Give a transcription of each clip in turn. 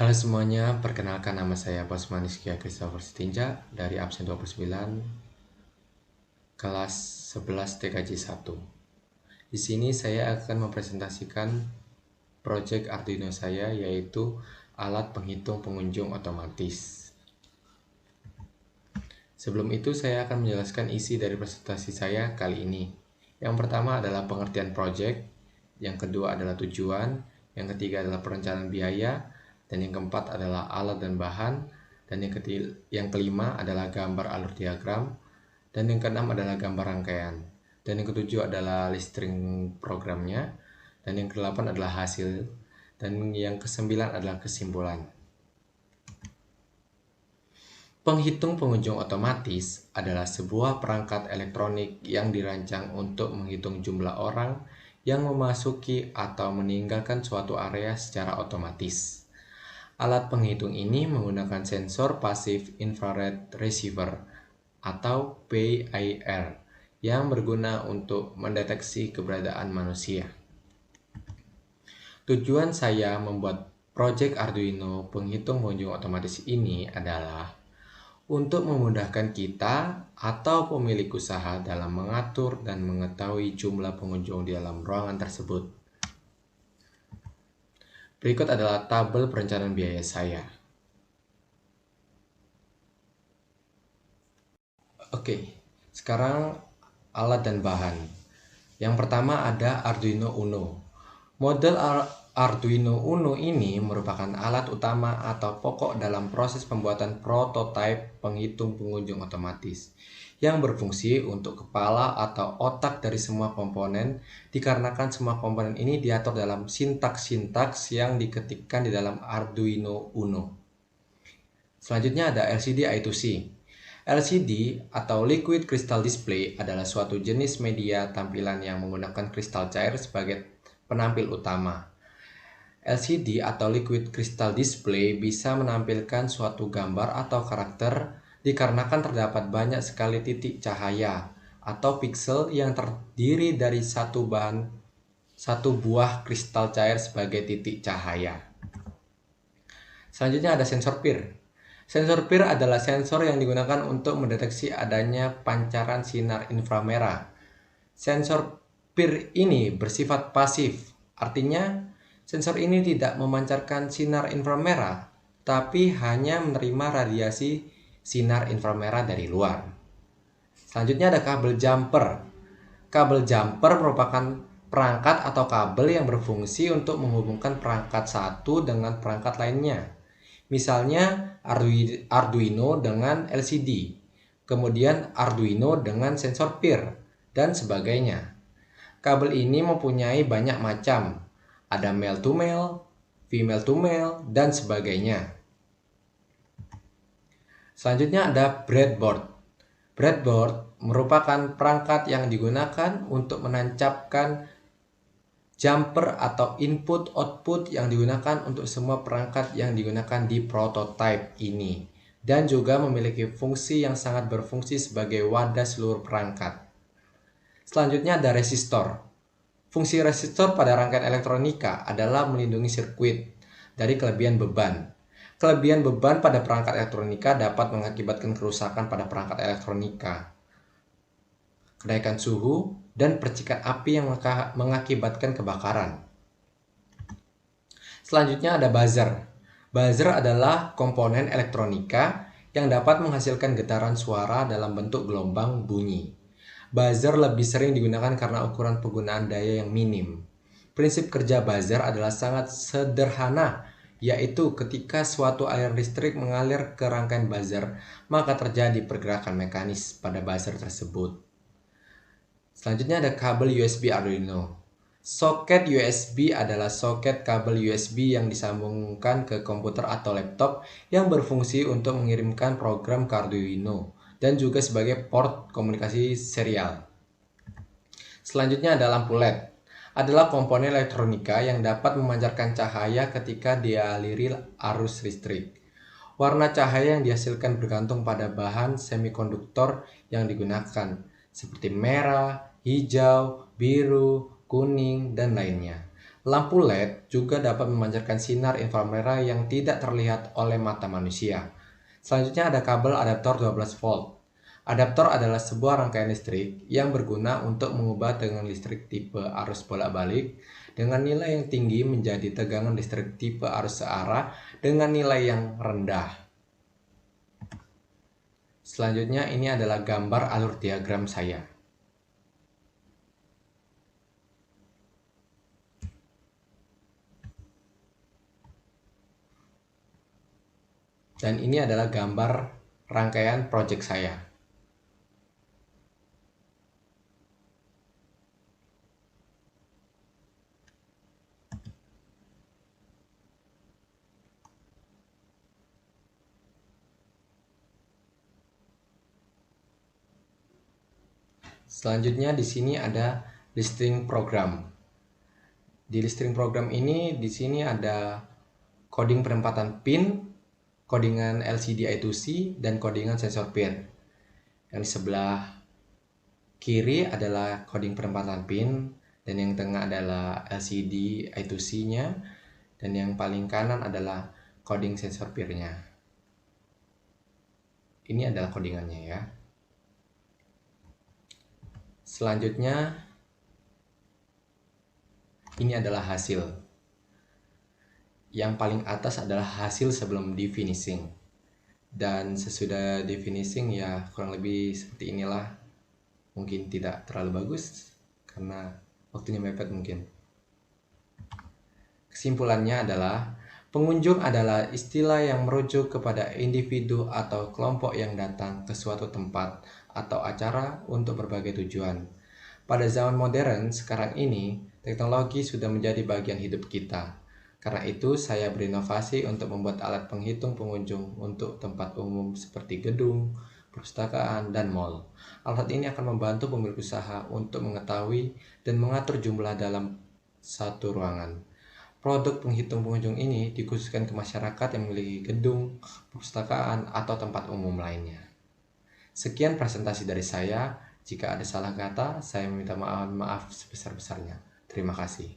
Halo semuanya, perkenalkan nama saya Bosman Rizkia Christopher Sitinja dari absen 29 kelas 11 TKJ 1. Di sini saya akan mempresentasikan proyek Arduino saya, yaitu alat penghitung pengunjung otomatis. Sebelum itu saya akan menjelaskan isi dari presentasi saya kali ini. Yang pertama adalah pengertian proyek, yang kedua adalah tujuan, yang ketiga adalah perencanaan biaya, dan yang keempat adalah alat dan bahan, dan yang kelima adalah gambar alur diagram, dan yang keenam adalah gambar rangkaian, dan yang ketujuh adalah listing programnya, dan yang kedelapan adalah hasil, dan yang kesembilan adalah kesimpulan. Penghitung pengunjung otomatis adalah sebuah perangkat elektronik yang dirancang untuk menghitung jumlah orang yang memasuki atau meninggalkan suatu area secara otomatis. Alat penghitung ini menggunakan sensor Passive Infrared Receiver atau PIR yang berguna untuk mendeteksi keberadaan manusia. Tujuan saya membuat proyek Arduino penghitung pengunjung otomatis ini adalah untuk memudahkan kita atau pemilik usaha dalam mengatur dan mengetahui jumlah pengunjung di dalam ruangan tersebut. Berikut adalah tabel perencanaan biaya saya. Oke, sekarang alat dan bahan. Yang pertama ada Arduino Uno. Model Arduino Uno ini merupakan alat utama atau pokok dalam proses pembuatan prototipe penghitung pengunjung otomatis yang berfungsi untuk kepala atau otak dari semua komponen, dikarenakan semua komponen ini diatur dalam sintaks-sintaks yang diketikkan di dalam Arduino Uno. Selanjutnya ada LCD I2C. LCD atau Liquid Crystal Display adalah suatu jenis media tampilan yang menggunakan kristal cair sebagai penampil utama. LCD atau Liquid Crystal Display bisa menampilkan suatu gambar atau karakter dikarenakan terdapat banyak sekali titik cahaya atau piksel yang terdiri dari satu buah kristal cair sebagai titik cahaya. Selanjutnya ada sensor PIR. Sensor PIR adalah sensor yang digunakan untuk mendeteksi adanya pancaran sinar inframerah. Sensor PIR ini bersifat pasif, artinya sensor ini tidak memancarkan sinar inframerah, tapi hanya menerima radiasi sinar inframerah dari luar. Selanjutnya ada kabel jumper. Kabel jumper merupakan perangkat atau kabel yang berfungsi untuk menghubungkan perangkat satu dengan perangkat lainnya. Misalnya Arduino dengan LCD, kemudian Arduino dengan sensor PIR, dan sebagainya. Kabel ini mempunyai banyak macam, ada male to male, female to male, dan sebagainya. Selanjutnya ada breadboard. Breadboard merupakan perangkat yang digunakan untuk menancapkan jumper atau input-output yang digunakan untuk semua perangkat yang digunakan di prototipe ini, dan juga memiliki fungsi yang sangat berfungsi sebagai wadah seluruh perangkat. Selanjutnya ada resistor. Fungsi resistor pada rangkaian elektronika adalah melindungi sirkuit dari kelebihan beban. Kelebihan beban pada perangkat elektronika dapat mengakibatkan kerusakan pada perangkat elektronika, kenaikan suhu, dan percikan api yang mengakibatkan kebakaran. Selanjutnya ada buzzer. Buzzer adalah komponen elektronika yang dapat menghasilkan getaran suara dalam bentuk gelombang bunyi. Buzzer lebih sering digunakan karena ukuran penggunaan daya yang minim. Prinsip kerja buzzer adalah sangat sederhana, yaitu ketika suatu aliran listrik mengalir ke rangkaian buzzer, maka terjadi pergerakan mekanis pada buzzer tersebut. Selanjutnya ada kabel USB Arduino. Soket USB adalah soket kabel USB yang disambungkan ke komputer atau laptop yang berfungsi untuk mengirimkan program ke Arduino dan juga sebagai port komunikasi serial. Selanjutnya ada lampu LED. Adalah komponen elektronika yang dapat memancarkan cahaya ketika dialiri arus listrik. Warna cahaya yang dihasilkan bergantung pada bahan semikonduktor yang digunakan, seperti merah, hijau, biru, kuning, dan lainnya. Lampu LED juga dapat memancarkan sinar inframerah yang tidak terlihat oleh mata manusia. Selanjutnya ada kabel adaptor 12 volt. Adaptor adalah sebuah rangkaian listrik yang berguna untuk mengubah tegangan listrik tipe arus bolak-balik dengan nilai yang tinggi menjadi tegangan listrik tipe arus searah dengan nilai yang rendah. Selanjutnya ini adalah gambar alur diagram saya. Dan ini adalah gambar rangkaian project saya. Selanjutnya di sini ada listing program. Di listing program ini di sini ada coding penempatan pin, codingan LCD I2C, dan codingan sensor pin. Yang di sebelah kiri adalah coding penempatan pin, dan yang tengah adalah LCD I2C-nya, dan yang paling kanan adalah coding sensor pin-nya. Ini adalah codingannya ya. Selanjutnya ini adalah hasil. Yang paling atas adalah hasil sebelum di finishing, dan sesudah di finishing ya kurang lebih seperti inilah. Mungkin tidak terlalu bagus karena waktunya mepet mungkin. Kesimpulannya adalah pengunjung adalah istilah yang merujuk kepada individu atau kelompok yang datang ke suatu tempat atau acara untuk berbagai tujuan. Pada zaman modern sekarang ini, teknologi sudah menjadi bagian hidup kita. Karena itu, saya berinovasi untuk membuat alat penghitung pengunjung untuk tempat umum seperti gedung, perpustakaan, dan mal. Alat ini akan membantu pemilik usaha untuk mengetahui dan mengatur jumlah dalam satu ruangan. Produk penghitung pengunjung ini dikhususkan ke masyarakat yang memiliki gedung, perpustakaan, atau tempat umum lainnya. Sekian presentasi dari saya. Jika ada salah kata, saya meminta maaf sebesar-besarnya. Terima kasih.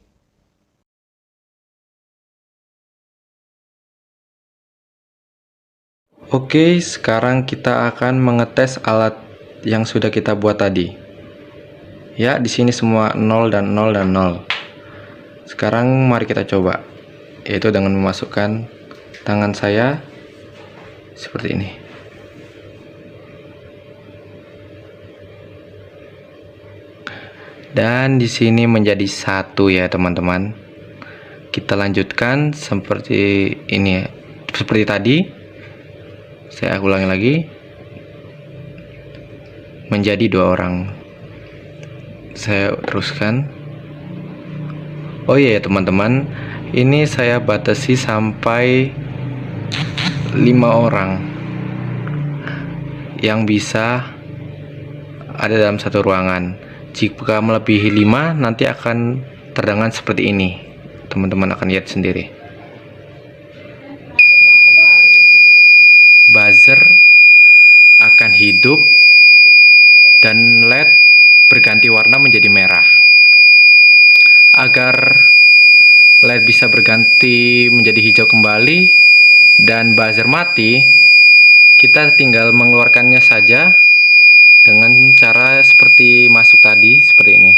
Oke, sekarang kita akan mengetes alat yang sudah kita buat tadi. Ya, di sini semua 0 dan 0 dan 0. Sekarang mari kita coba, yaitu dengan memasukkan tangan saya seperti ini. Dan di sini menjadi 1 ya, teman-teman. Kita lanjutkan seperti ini ya. Seperti tadi. Saya ulangi lagi. Menjadi 2 orang. Saya teruskan. Oh iya ya teman-teman, ini saya batasi sampai 5 orang yang bisa ada dalam satu ruangan. Jika melebihi 5, nanti akan terdengar seperti ini. Teman-teman akan lihat sendiri. Buzzer akan hidup dan LED berganti warna menjadi merah. Agar LED bisa berganti menjadi hijau kembali dan buzzer mati, kita tinggal mengeluarkannya saja dengan cara seperti masuk tadi, seperti ini.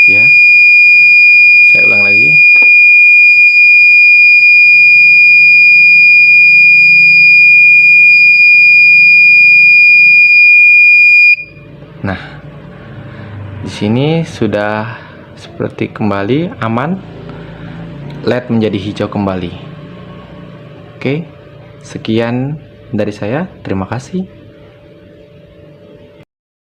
Ya, saya ulang lagi. Nah, di sini sudah seperti kembali aman, LED menjadi hijau kembali. Oke, sekian dari saya. Terima kasih.